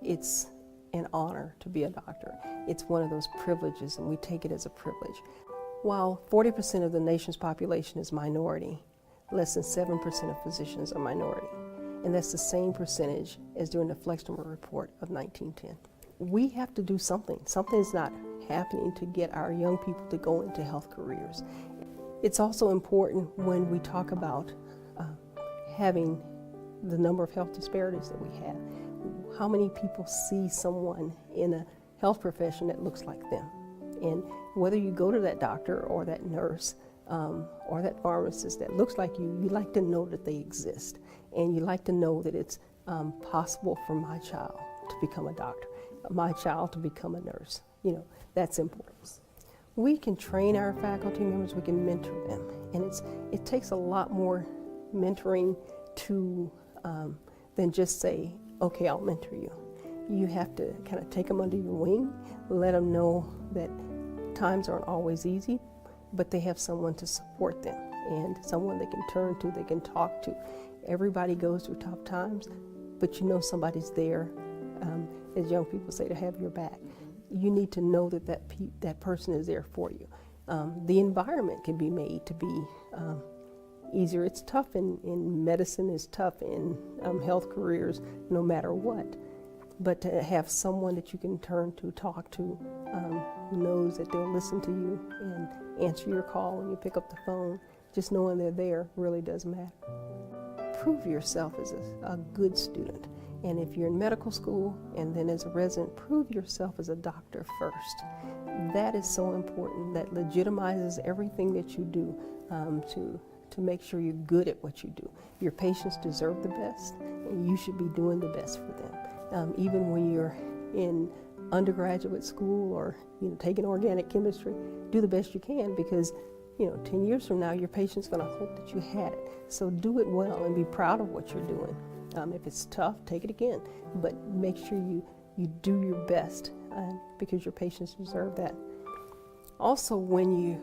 it's an honor to be a doctor. It's one of those privileges, and we take it as a privilege. While 40% of the nation's population is minority, less than 7% of physicians are minority. And that's the same percentage as during the Flexner Report of 1910. We have to do something. Something's not happening to get our young people to go into health careers. It's also important when we talk about having the number of health disparities that we have. How many people see someone in a health profession that looks like them? And whether you go to that doctor or that nurse or that pharmacist that looks like you like to know that they exist. And you like to know that it's possible for my child to become a doctor, my child to become a nurse. You know, that's important. We can train our faculty members, we can mentor them. And it takes a lot more mentoring to than just say, okay, I'll mentor you. You have to kind of take them under your wing, let them know that times aren't always easy, but they have someone to support them and someone they can turn to, they can talk to. Everybody goes through tough times, but you know somebody's there, as young people say, to have your back. You need to know that that person is there for you. The environment can be made to be easier. It's tough in medicine, it's tough in health careers, no matter what. But to have someone that you can turn to, talk to, who knows that they'll listen to you and answer your call when you pick up the phone, just knowing they're there really does matter. Prove yourself as a good student. And if you're in medical school and then as a resident, prove yourself as a doctor first. That is so important. That legitimizes everything that you do to make sure you're good at what you do. Your patients deserve the best, and you should be doing the best for them. Even when you're in undergraduate school or taking organic chemistry, do the best you can, because 10 years from now your patient's going to hope that you had it. So do it well and be proud of what you're doing. If it's tough, take it again, but make sure you do your best because your patients deserve that. Also, when you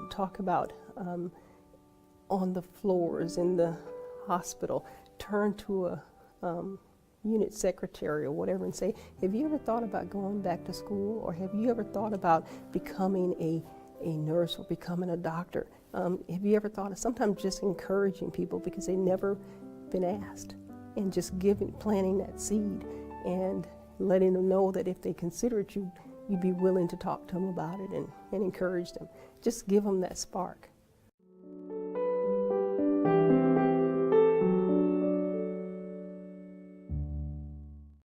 talk about on the floors in the hospital, turn to a unit secretary or whatever and say, have you ever thought about going back to school, or have you ever thought about becoming a nurse or becoming a doctor? Have you ever thought of sometimes just encouraging people because they've never been asked, and just planting that seed and letting them know that if they consider it, you'd be willing to talk to them about it and encourage them. Just give them that spark.